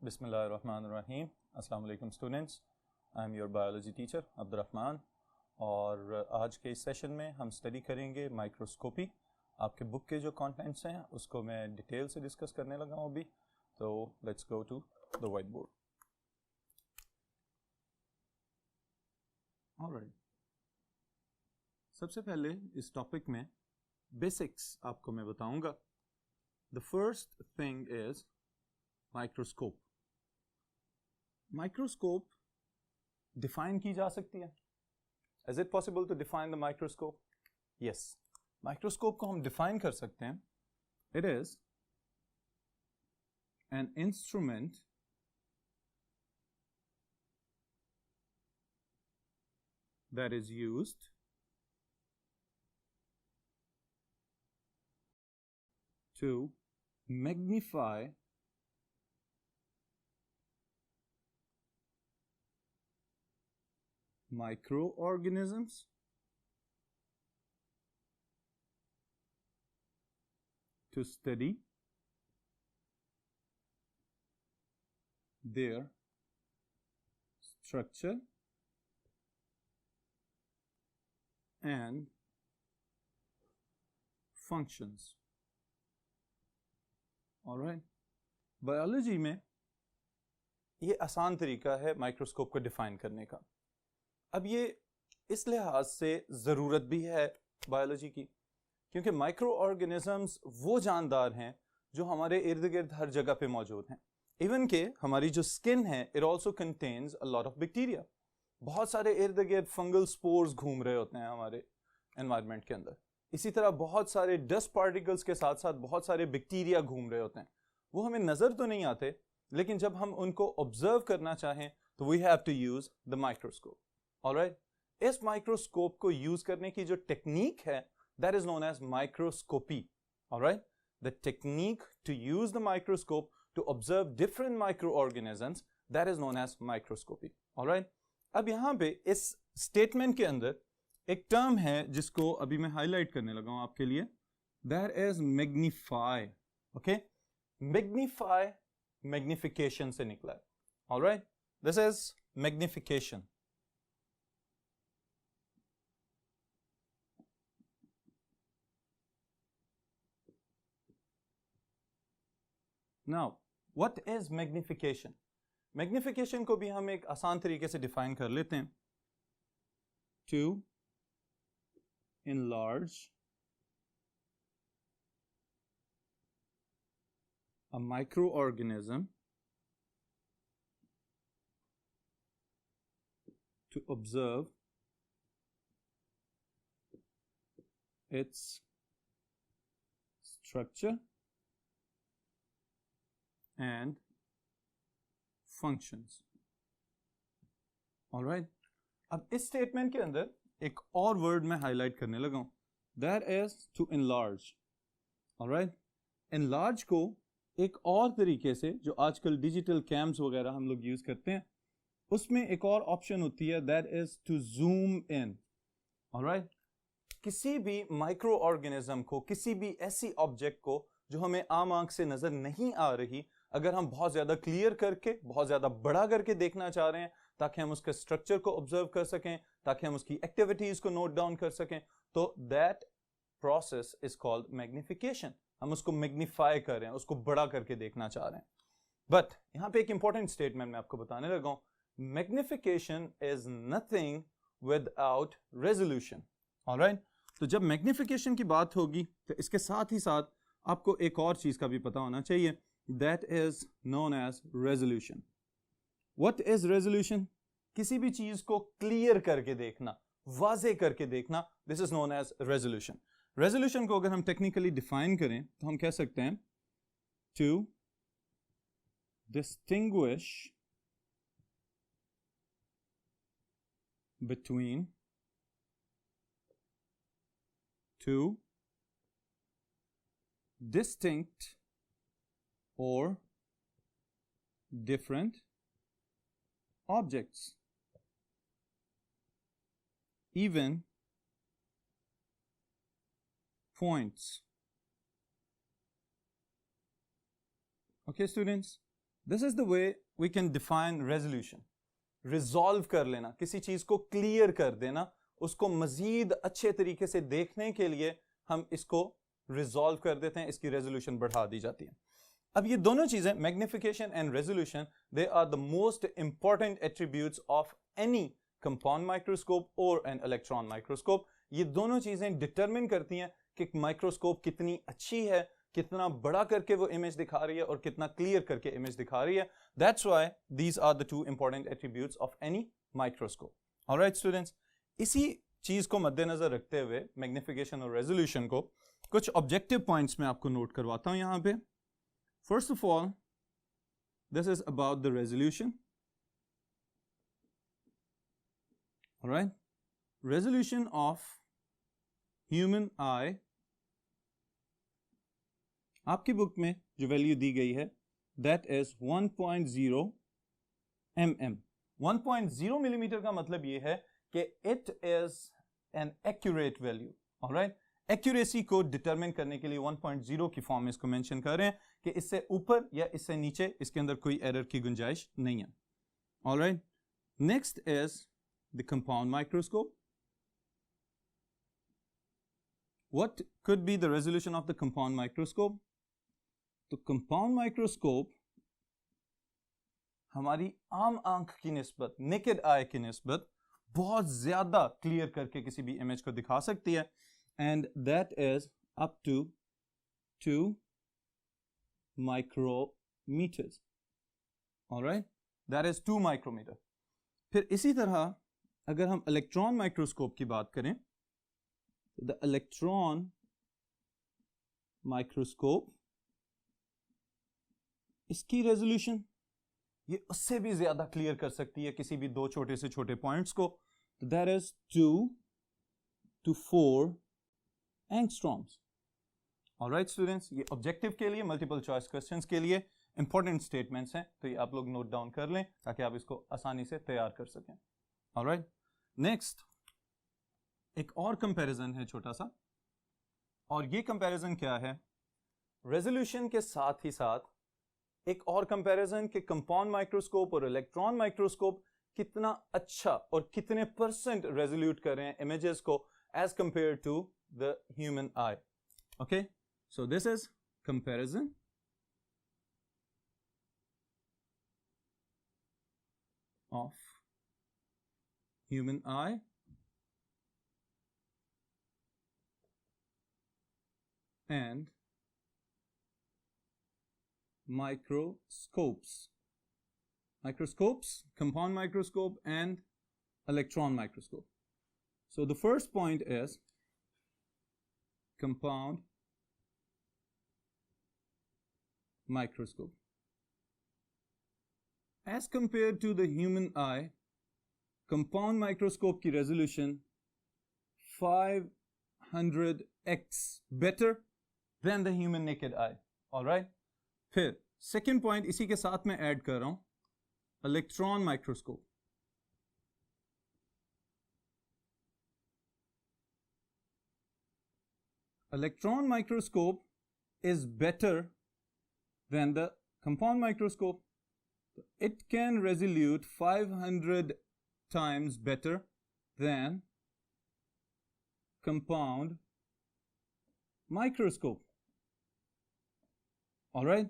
बिस्मिल्लाहिर्रहमानिर्रहीम। अस्सलाम वालेकुम students, I am your biology teacher Abdurrahman. और आज के इस सेशन में हम स्टडी करेंगे माइक्रोस्कोपी। आपके बुक के जो कंटेंट्स हैं उसको मैं डिटेल से डिस्कस करने लगा हूँ अभी। तो let's go to the white board. Alright, सबसे पहले इस टॉपिक में बेसिक्स आपको मैं बताऊंगा। The first thing is microscope. Microscope define की जा सकती है। Is it possible to define the microscope? Yes, microscope को हम डिफाइन कर सकते हैं। It is an instrument that is used to magnify microorganisms to study their structure and functions. All right. Biology में ये आसान तरीका है माइक्रोस्कोप को डिफाइन करने का। अब ये इस लिहाज से ज़रूरत भी है बायोलॉजी की, क्योंकि माइक्रो ऑर्गेनिजम्स वो जानदार हैं जो हमारे इर्द गिर्द हर जगह पे मौजूद हैं। इवन के हमारी जो स्किन है it also contains a lot of bacteria. बहुत सारे इर्द गिर्द फंगल स्पोर्स घूम रहे होते हैं हमारे एनवायरनमेंट के अंदर। इसी तरह बहुत सारे डस्ट पार्टिकल्स के साथ साथ बहुत सारे बैक्टीरिया घूम रहे होते हैं। वो हमें नज़र तो नहीं आते, लेकिन जब हम उनको ऑब्जर्व करना चाहें तो we have to use the microscope. Alright, इस माइक्रोस्कोप को यूज करने की जो टेक्निक है that is known as microscopy. Alright, the technique to use the microscope to observe different micro organisms that is known as microscopy. Alright, अब यहाँ पे इस स्टेटमेंट के अंदर एक टर्म है जिसको अभी मैं हाईलाइट करने लगा हूं आपके लिए। That is magnify. Okay, magnify magnification से निकला है। Alright, this is magnification. Now what is magnification? Magnification को भी हम एक आसान तरीके से डिफाइन कर लेते हैं। To enlarge a microorganism to observe its structure and functions. All right. अब इस स्टेटमेंट के अंदर एक और वर्ड मैं हाईलाइट करने लगा हूं। That is to enlarge. Alright, enlarge को एक और तरीके से जो आजकल डिजिटल कैम्स वगैरह हम लोग यूज करते हैं उसमें एक और ऑप्शन होती है, that is to zoom in. Alright, किसी भी माइक्रो ऑर्गेनिज्म को, किसी भी ऐसी ऑब्जेक्ट को जो हमें आम आंख से नजर नहीं आ रही, अगर हम बहुत ज्यादा क्लियर करके, बहुत ज्यादा बड़ा करके देखना चाह रहे हैं ताकि हम उसके स्ट्रक्चर को ऑब्जर्व कर सकें, ताकि हम उसकी एक्टिविटीज को नोट डाउन कर सकें, तो that process is called magnification. हम उसको मैग्नीफाई कर रहे हैं, उसको बड़ा करके देखना चाह रहे हैं। बट यहां पे एक इंपॉर्टेंट स्टेटमेंट मैं आपको बताने लगा हूं। Magnification is nothing without resolution. Alright, तो जब मैग्निफिकेशन की बात होगी तो इसके साथ ही साथ आपको एक और चीज का भी पता होना चाहिए, that is known as resolution. What is resolution? किसी भी चीज को क्लियर करके देखना, वाजे करके देखना, this is known as resolution. Resolution को अगर हम टेक्निकली डिफाइन करें तो हम कह सकते हैं to distinguish between two distinct or different objects, even points. Okay students, this is the way we can define resolution. Resolve कर लेना, किसी चीज को क्लियर कर देना, उसको मजीद अच्छे तरीके से देखने के लिए हम इसको रिजॉल्व कर देते हैं, इसकी रेजोल्यूशन बढ़ा दी जाती है. अब ये दोनों चीजें, magnification and resolution, they are the most important attributes of any compound microscope और एन इलेक्ट्रॉन माइक्रोस्कोप. ये दोनों चीजें डिटरमिन करती हैं कि माइक्रोस्कोप कितनी अच्छी है, कितना बड़ा करके वो इमेज दिखा रही है और कितना क्लियर करके इमेज दिखा रही है. That's why these are the two important attributes of any microscope. Alright students, इसी चीज को मद्देनजर रखते हुए मैग्निफिकेशन और रेजोल्यूशन को कुछ ऑब्जेक्टिव पॉइंट्स में आपको नोट करवाता हूं यहां पे. First of all, this is about the resolution. Alright, resolution of human आई, आपकी बुक में जो वैल्यू दी गई है दैट इज 1.0 mm. 1.0 मिलीमीटर का मतलब ये है कि it is an accurate value. Alright, accuracy को डिटरमिन करने के लिए 1.0 की फॉर्म में इसको मेंशन कर रहे हैं कि इससे ऊपर या इससे नीचे इसके अंदर कोई एरर की गुंजाइश नहीं है. Alright, next is the compound microscope. What could be the resolution of the compound microscope? तो कंपाउंड माइक्रोस्कोप हमारी आम आंख की निस्बत, नेकेड आई की निस्बत बहुत ज्यादा क्लियर करके किसी भी इमेज को दिखा सकती है, and that is up to 2 micrometers. Alright, that is 2 micrometer. फिर इसी तरह अगर हम इलेक्ट्रॉन माइक्रोस्कोप की बात करें, द इलेक्ट्रॉन माइक्रोस्कोप, इसकी रेजोल्यूशन ये उससे भी ज्यादा क्लियर कर सकती है किसी भी दो छोटे से छोटे पॉइंट्स को. That is 2 to 4 angstroms. Alright students, ये ऑब्जेक्टिव के लिए, मल्टीपल चॉइस क्वेश्चंस के लिए इंपॉर्टेंट स्टेटमेंट्स हैं, तो ये आप लोग नोट डाउन कर लें ताकि आप इसको आसानी से तैयार कर सकें. ऑलराइट, नेक्स्ट एक और कंपैरिजन है छोटा सा, और ये कंपैरिजन क्या है, रेजोल्यूशन के साथ ही साथ एक और कंपैरिजन कि कंपाउंड माइक्रोस्कोप और इलेक्ट्रॉन माइक्रोस्कोप कितना अच्छा और कितने परसेंट रेजोल्यूट कर रहे हैं इमेजेस को as compare to the human eye. Okay, so this is comparison of human eye and microscopes, compound microscope and electron microscope. So the first point is compound microscope. As compared to the human eye, compound microscope की resolution 500x better than the human naked eye. All right. फिर second point इसी के साथ में add कर रहा हूं, electron microscope. Electron microscope is better than the compound microscope. It can resolute 500 times better than compound microscope. Alright?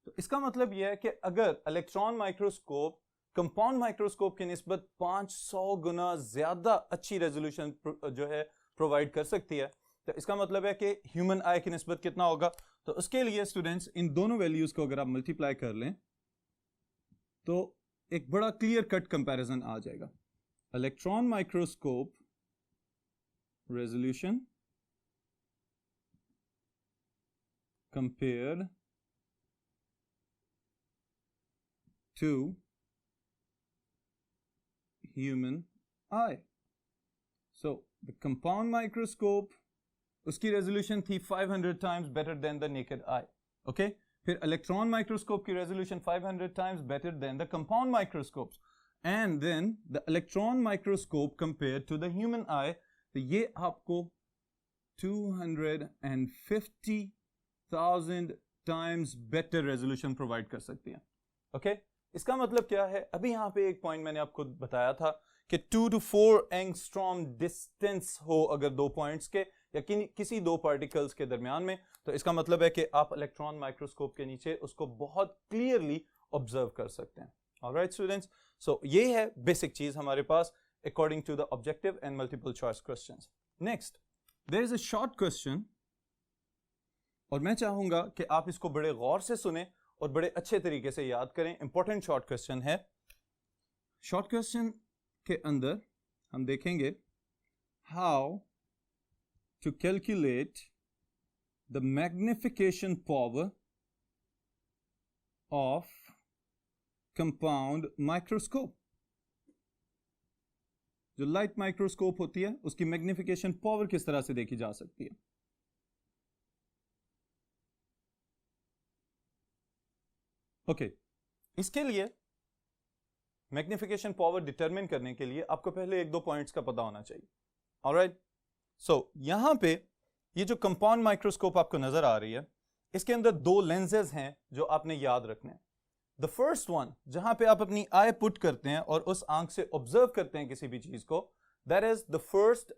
तो इसका मतलब यह है कि अगर इलेक्ट्रॉन माइक्रोस्कोप कंपाउंड माइक्रोस्कोप की निस्बत 500 गुना ज्यादा अच्छी रेजोल्यूशन जो है प्रोवाइड कर सकती है, तो इसका मतलब है कि ह्यूमन आई की निस्बत कितना होगा. तो उसके लिए स्टूडेंट्स इन दोनों वैल्यूज को अगर आप मल्टीप्लाई कर लें तो एक बड़ा क्लियर कट कंपैरिजन आ जाएगा. Electron microscope resolution compared to human eye. So the compound microscope, उसकी resolution थी 500 times better than the naked eye. Okay? फिर electron microscope की resolution 500 times better than the compound microscopes. And then the electron microscope compared to the human eye, तो ये आपको 250,000 times better resolution provide कर सकती है. Okay इसका मतलब क्या है, अभी यहाँ पे एक पॉइंट मैंने आपको बताया था कि 2 to 4 एंगस्ट्रॉम डिस्टेंस हो अगर दो पॉइंट्स के या किसी दो पार्टिकल्स के दरमियान में, तो इसका मतलब है कि आप इलेक्ट्रॉन माइक्रोस्कोप के नीचे उसको बहुत क्लियरली ऑब्जर्व कर सकते हैं। ऑलराइट स्टूडेंट्स, सो ये है बेसिक चीज हमारे पास according to the objective and multiple choice questions. Next there is a short question और मैं चाहूंगा कि आप इसको बड़े गौर से सुने और बड़े अच्छे तरीके से याद करें। इंपॉर्टेंट शॉर्ट क्वेश्चन है। शॉर्ट क्वेश्चन के अंदर हम देखेंगे how to calculate the magnification power of compound microscope. जो लाइट माइक्रोस्कोप होती है उसकी मैग्निफिकेशन पावर किस तरह से देखी जा सकती है। ओके इसके लिए मैग्निफिकेशन पावर डिटरमिन करने के लिए आपको पहले एक दो पॉइंट्स का पता होना चाहिए। ऑलराइट, सो यहां पे ये जो कंपाउंड माइक्रोस्कोप आपको नजर आ रही है इसके अंदर दो लेंसेज हैं जो आपने याद रखने हैं। द फर्स्ट वन जहां पे आप अपनी आई पुट करते हैं और उस आंख से ऑब्जर्व करते हैं किसी भी चीज को, that is the first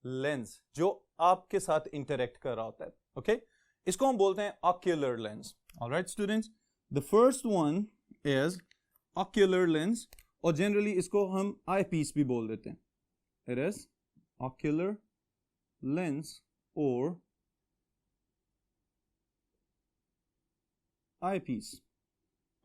lens जो आपके साथ इंटरेक्ट कर रहा होता है। ओके इसको हम बोलते हैं ocular lens. Alright students, the first one is ocular lens और जनरली इसको हम आई पीस भी बोल देते हैं। इट इज ऑक्यूलर लेंस और आई पीस।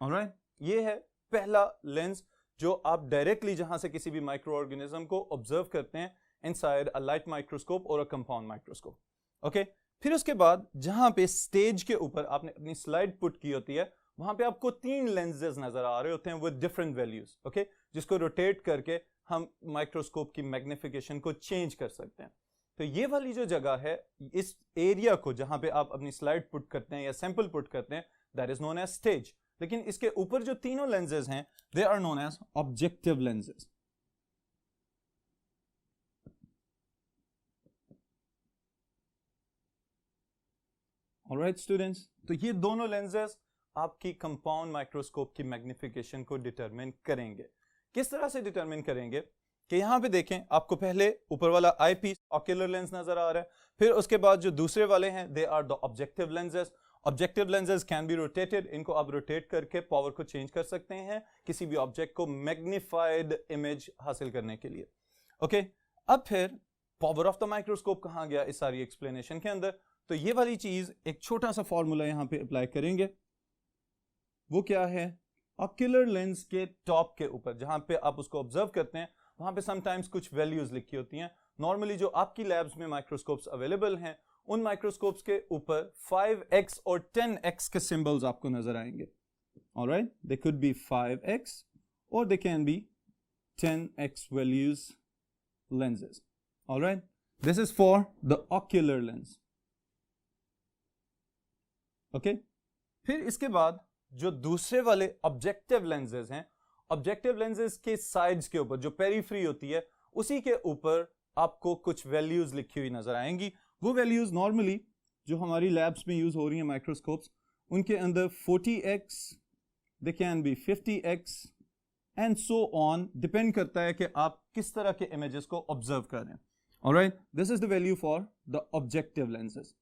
ऑलराइट, ये है पहला लेंस जो आप डायरेक्टली जहां से किसी भी माइक्रो ऑर्गेनिज्म को ऑब्जर्व करते हैं इनसाइड अ लाइट माइक्रोस्कोप और अ कंपाउंड माइक्रोस्कोप। ओके फिर उसके बाद जहां पे स्टेज के ऊपर आपने अपनी स्लाइड पुट की होती है वहां पे आपको तीन लेंसेज नजर आ रहे होते हैं विद डिफरेंट वैल्यूज। ओके जिसको रोटेट करके हम माइक्रोस्कोप की मैग्निफिकेशन को चेंज कर सकते हैं। तो ये वाली जो जगह है इस एरिया को जहां पे आप अपनी स्लाइड पुट करते हैं या सैंपल पुट करते हैं that is known as stage. लेकिन इसके ऊपर जो तीनों लेंसेज हैं they are known as objective lenses. Alright students, तो ये दोनों लेंसेज आपकी कंपाउंड माइक्रोस्कोप की मैग्निफिकेशन को डिटरमिन करेंगे। किस तरह से डिटरमिन करेंगे कि यहां पे देखें आपको पहले ऊपर वाला आई पीस ऑक्यूलर लेंस नजर आ रहा है, फिर उसके बाद जो दूसरे वाले हैं they are the objective lenses. Objective lenses can be rotated, इनको आप रोटेट करके पावर को चेंज कर सकते हैं किसी भी ऑब्जेक्ट को मैग्निफाइड इमेज हासिल करने के लिए। ओके अब फिर पावर ऑफ द माइक्रोस्कोप कहां गया इस सारी एक्सप्लेनेशन के अंदर, तो ये वाली चीज एक छोटा सा फॉर्मूला यहां पे अप्लाई करेंगे। वो क्या है, ऑक्यूलर लेंस के टॉप के ऊपर जहां पे आप उसको ऑब्जर्व करते हैं वहां पे समटाइम्स कुछ वैल्यूज लिखी होती हैं। नॉर्मली जो आपकी लैब्स में माइक्रोस्कोप्स अवेलेबल हैं उन माइक्रोस्कोप्स के ऊपर 5x और 10x के सिंबल्स आपको नजर आएंगे। Alright, they could be 5x और they can be 10x values lenses. Alright, this is for the ocular lens. Okay, फिर इसके बाद जो दूसरे वाले ऑब्जेक्टिव लेंसेज हैं, ऑब्जेक्टिव लेंसेज के साइड्स के ऊपर जो पेरीफ्री होती है उसी के ऊपर आपको कुछ वैल्यूज लिखी हुई नजर आएंगी। वो वैल्यूज नॉर्मली जो हमारी लैब्स में यूज हो रही हैं माइक्रोस्कोप्स उनके अंदर 40x, they can be 50x and so on, depend करता है कि आप किस तरह के इमेजेस को ऑब्जर्व कर रहे हैं। Alright, this is the value for the objective lenses.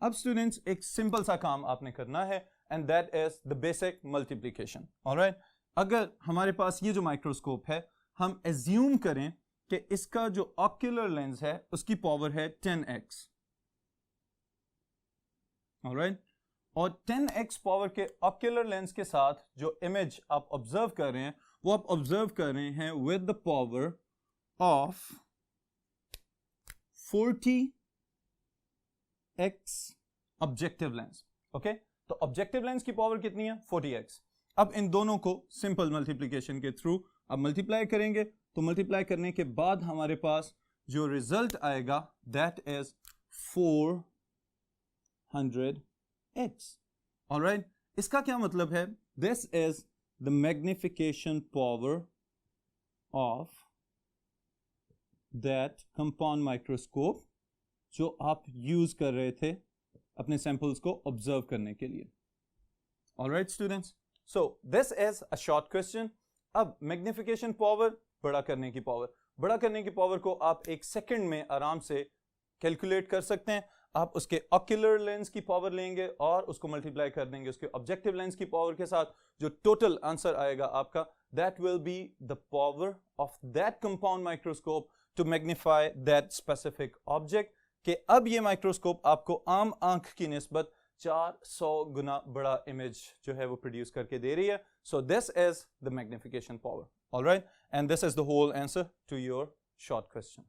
अब स्टूडेंट्स एक सिंपल सा काम आपने करना है and that is the basic multiplication. Alright, अगर हमारे पास ये जो माइक्रोस्कोप है हम एज्यूम करें कि इसका जो ऑक्यूलर लेंस है उसकी पावर है 10x। ऑलराइट, और 10x पावर के ऑक्यूलर लेंस के साथ जो इमेज आप ऑब्जर्व कर रहे हैं वो आप ऑब्जर्व कर रहे हैं with the power of 40x objective lens. Okay, तो ऑब्जेक्टिव लेंस की पावर कितनी है 40x। अब इन दोनों को सिंपल मल्टीप्लिकेशन के थ्रू अब मल्टीप्लाई करेंगे, तो मल्टीप्लाई करने के बाद हमारे पास जो रिजल्ट आएगा दैट इज 400x। ऑलराइट, इसका क्या मतलब है, this is the magnification power of that compound microscope जो आप यूज कर रहे थे अपने सैंपल्स को ऑब्जर्व करने के लिए। All right, students. So this is a short question. अब मैग्निफिकेशन पावर, बड़ा करने की पावर, बड़ा करने की पावर को आप एक सेकंड में आराम से कैलकुलेट कर सकते हैं. आप उसके ऑक्यूलर लेंस की पावर लेंगे और उसको मल्टीप्लाई कर देंगे उसके ऑब्जेक्टिव लेंस की पावर के साथ. जो टोटल आंसर आएगा आपका, that will be the power of that compound microscope to magnify that specific object. कि अब ये माइक्रोस्कोप आपको आम आंख की निस्बत 400 गुना बड़ा इमेज जो है वो प्रोड्यूस करके दे रही है. So this is the magnification power. Alright, and this is the whole answer to your short question.